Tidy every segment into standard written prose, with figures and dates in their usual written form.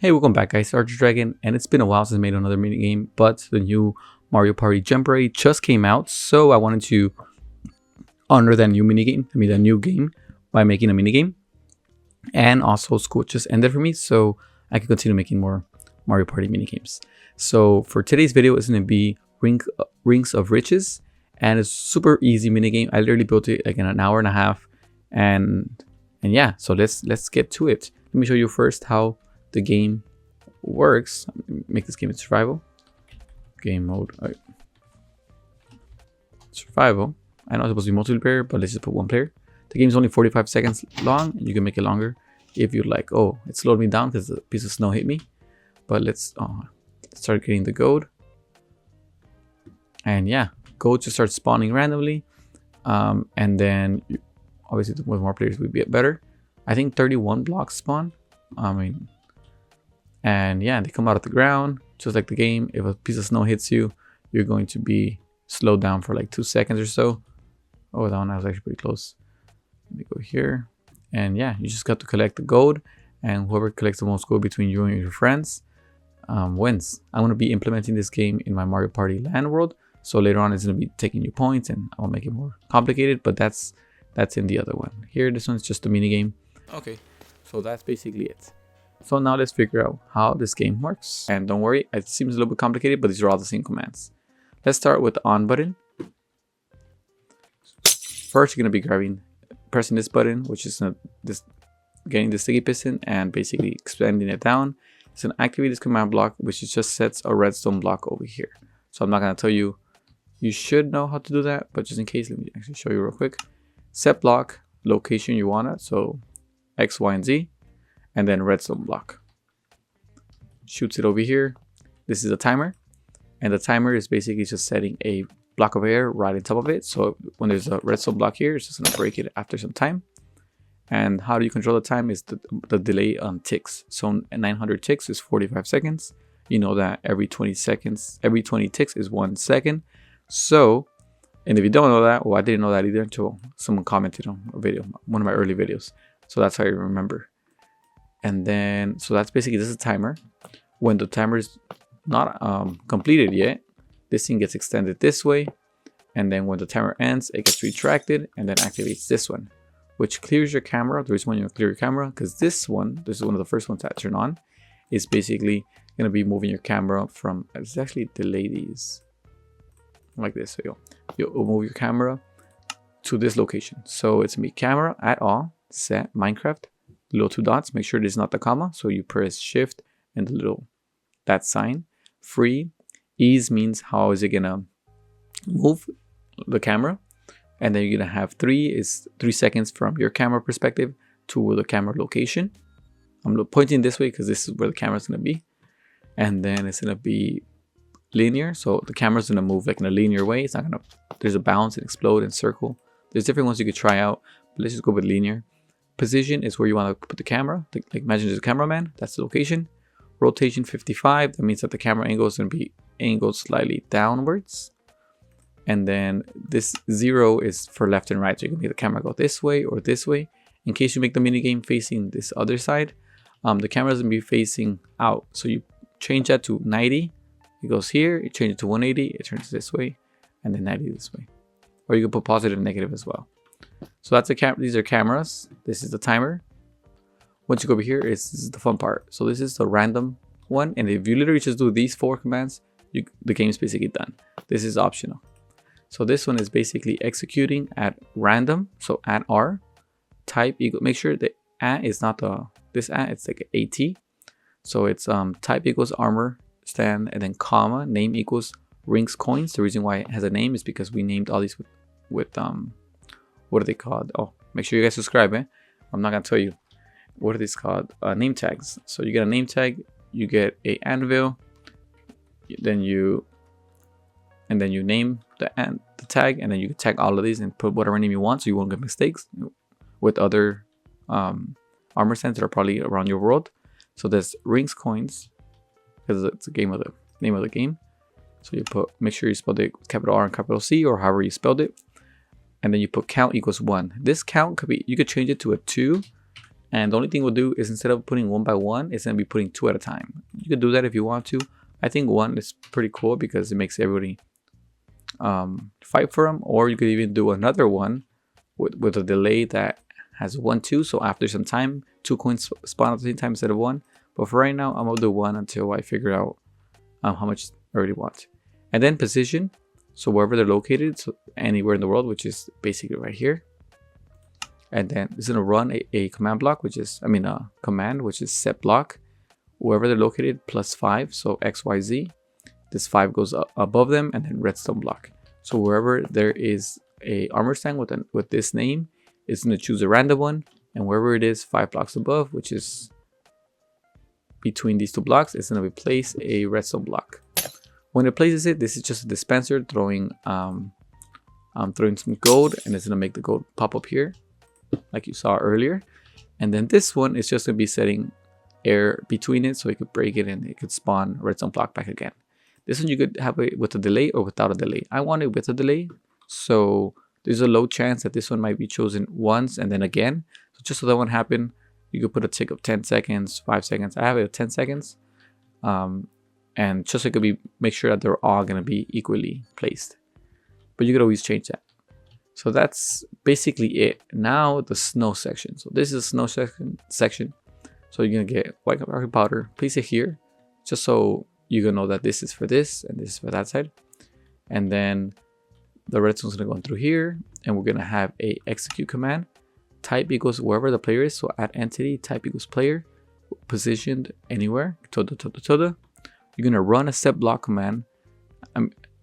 Hey, welcome back guys, Archer Dragon, and it's been a while since I made another minigame, but the new Mario Party Jamboree just came out, so I wanted to honor that new that new game by making a minigame. And also school just ended for me, so I can continue making more Mario Party minigames. So for today's video, it's going to be Rinks of Riches, and it's super easy minigame. I literally built it like in an hour and a half, and yeah, so let's get to it. Let me show you first how the game works. Make this game in survival. Game mode. Right. Survival. I know it's supposed to be multiplayer, but let's just put one player. The game is only 45 seconds long, and you can make it longer if you like. Oh, it slowed me down because a piece of snow hit me. But let's start getting the gold. And yeah, gold just starts spawning randomly. And then obviously with more players would be better. I think 31 blocks spawn. And yeah, they come out of the ground just like the game. If a piece of snow hits you, you're going to be slowed down for like 2 seconds or so. Oh, that one was actually pretty close. Let me go here. And yeah, you just got to collect the gold, and whoever collects the most gold between you and your friends wins. I'm going to be implementing this game in my Mario Party land world, so later on it's going to be taking you points and I'll make it more complicated, but that's in the other one. Here, this one's just a mini game. Okay, so that's basically it. So now let's figure out how this game works. And don't worry, it seems a little bit complicated, but these are all the same commands. Let's start with the on button. First, you're going to be pressing this button, which is getting the sticky piston and basically expanding it down. It's going to activate this command block, which just sets a redstone block over here. So I'm not going to tell you, you should know how to do that, but just in case, let me actually show you real quick. Set block, location you want it, so X, Y, and Z. And then redstone block. Shoots it over here. This is a timer. And the timer is basically just setting a block of air right on top of it. So when there's a redstone block here, it's just going to break it after some time. And how do you control the time is the delay on ticks. So 900 ticks is 45 seconds. You know that every 20 ticks is 1 second. So, and if you don't know that, well, I didn't know that either until someone commented on a video, one of my early videos. So that's how you remember. And then, so that's basically, this is a timer. When the timer is not completed yet, this thing gets extended this way. And then when the timer ends, it gets retracted and then activates this one, which clears your camera. The reason why you clear your camera, because this is one of the first ones that turn on, is basically going to be moving your camera from, it's actually delay these like this. So you'll move your camera to this location. So it's going to be camera at all, set Minecraft. Little 2 dots, make sure it is not the comma, so you press shift and the little that sign. Free ease means how is it gonna move the camera, and then you're gonna have 3 seconds from your camera perspective to the camera location. I'm pointing this way because this is where the camera is gonna be, and then it's gonna be linear, so the camera's gonna move like in a linear way. It's not gonna, there's a bounce and explode and circle. There's different ones you could try out, but let's just go with linear. Position is where you want to put the camera. Like imagine there's a cameraman, that's the location. Rotation 55, that means that the camera angle is going to be angled slightly downwards. And then this 0 is for left and right, so you can make the camera go this way or this way. In case you make the minigame facing this other side, the camera is going to be facing out. So you change that to 90, it goes here, you change it to 180, it turns this way, and then 90 this way. Or you can put positive and negative as well. So that's these are cameras. This is the timer. Once you go over here, this is the fun part. So this is the random one, and if you literally just do these 4 commands, the game is basically done. This is optional. So this one is basically executing at random. So at R, type equal. Make sure the at is not this at. It's like an AT. So it's type equals armor stand, and then comma name equals Rinks coins. The reason why it has a name is because we named all these with what are they called? Oh, make sure you guys subscribe, eh? I'm not gonna tell you. What are these called? Name tags. So you get a name tag, you get a anvil, then you name the tag, and then you can tag all of these and put whatever name you want, so you won't get mistakes with other armor stands that are probably around your world. So there's Rinks coins, because it's a name of the game. So you make sure you spell the capital R and capital C, or however you spelled it. And then you put count equals 1. This count could be, you could change it to a 2 And the only thing we'll do is instead of putting one by one, it's going to be putting two at a time. You could do that if you want to. I think one is pretty cool because it makes everybody fight for them. Or you could even do another one with a delay that has 1, 2. So after some time, 2 coins spawn at the same time instead of 1. But for right now, I'm going to do 1 until I figure out how much I already want. And then position. So wherever they're located, so anywhere in the world, which is basically right here. And then it's going to run a command block, which is, a command, which is set block. Wherever they're located, +5, so XYZ. This 5 goes above them, and then redstone block. So wherever there is a armor stand with this name, it's going to choose a random one. And wherever it is 5 blocks above, which is between these 2 blocks, it's going to replace a redstone block. When it places it, this is just a dispenser throwing some gold, and it's going to make the gold pop up here, like you saw earlier. And then this one is just going to be setting air between it so it could break it and it could spawn redstone block back again. This one you could have it with a delay or without a delay. I want it with a delay, so there's a low chance that this one might be chosen once and then again. So just so that won't happen, you could put a tick of 10 seconds, 5 seconds. I have it at 10 seconds. And just so it could be, make sure that they're all going to be equally placed. But you could always change that. So that's basically it. Now the snow section. So this is a snow section. So you're going to get white concrete powder. Place it here. Just so you're going to know that this is for this and this is for that side. And then the redstone's going to go through here. And we're going to have a execute command. Type equals wherever the player is. So add entity, type equals player. Positioned anywhere. Tilde, tilde, tilde. You're going to run a set block command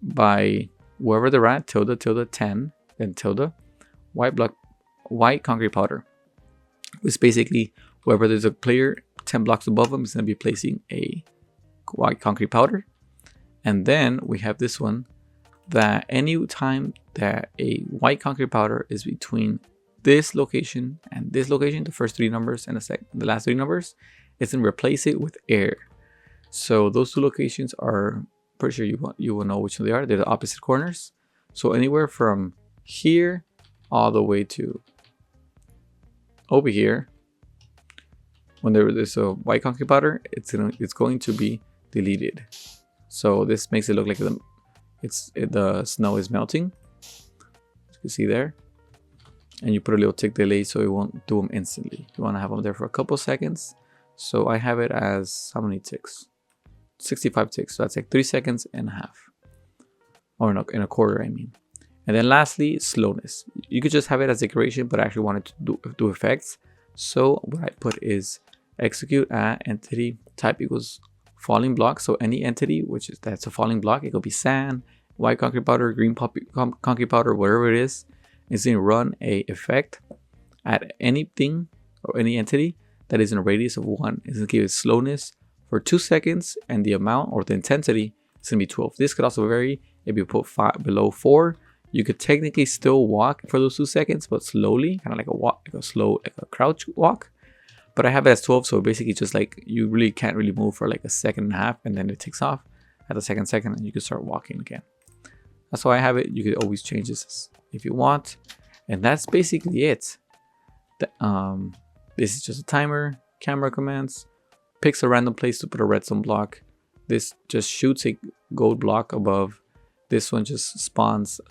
by wherever they're at. Tilde, tilde, 10. Then tilde. White concrete powder. It's basically wherever there's a player 10 blocks above them, it's going to be placing a white concrete powder. And then we have this one that any time that a white concrete powder is between this location and this location, the first 3 numbers and the last 3 numbers, it's going to replace it with air. So those 2 locations are pretty sure you will know which one they are. They're the opposite corners. So anywhere from here all the way to over here, when there's a white concrete powder, it's going to be deleted. So this makes it look like the snow is melting. As you can see there. And you put a little tick delay so it won't do them instantly. You want to have them there for a couple seconds. So I have it as how many ticks? 65 ticks. So that's like 3 seconds and a half. Or no, in a quarter, I mean. And then lastly, slowness. You could just have it as decoration, but I actually wanted to do effects. So what I put is execute at entity type equals falling block. So any entity that's a falling block, it could be sand, white concrete powder, green concrete powder, whatever it is. It's going to run a effect at anything or any entity that is in a radius of 1. It's going to give it slowness for 2 seconds, and the amount or the intensity is going to be 12. This could also vary. If you put 5 below 4, you could technically still walk for those 2 seconds, but slowly, kind of like a walk, like a crouch walk. But I have it as 12, so basically just like you really can't really move for like a second and a half, and then it takes off at the second, and you can start walking again. That's why I have it. You could always change this if you want, and that's basically it. This is just a timer, camera commands, picks a random place to put a redstone block. This just shoots a gold block above. This one just spawns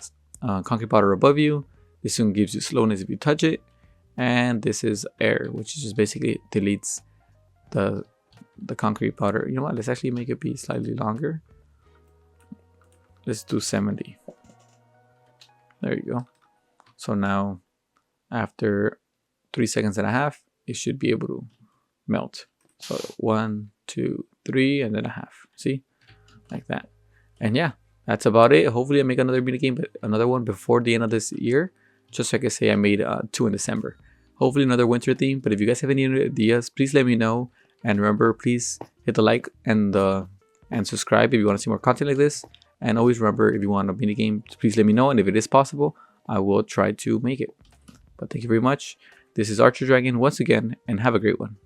concrete powder above you. This one gives you slowness if you touch it, and this is air, which just basically deletes the concrete powder. You know what? Let's actually make it be slightly longer. Let's do 70. There you go. So now, after 3 seconds and a half, it should be able to melt. So 1, 2, 3, and then a half. See, like that. And yeah, that's about it. Hopefully, I make another minigame, but another one before the end of this year. Just like I say, I made 2 in December. Hopefully, another winter theme. But if you guys have any ideas, please let me know. And remember, please hit the like and subscribe if you want to see more content like this. And always remember, if you want a minigame, please let me know. And if it is possible, I will try to make it. But thank you very much. This is Archer Dragon once again, and have a great one.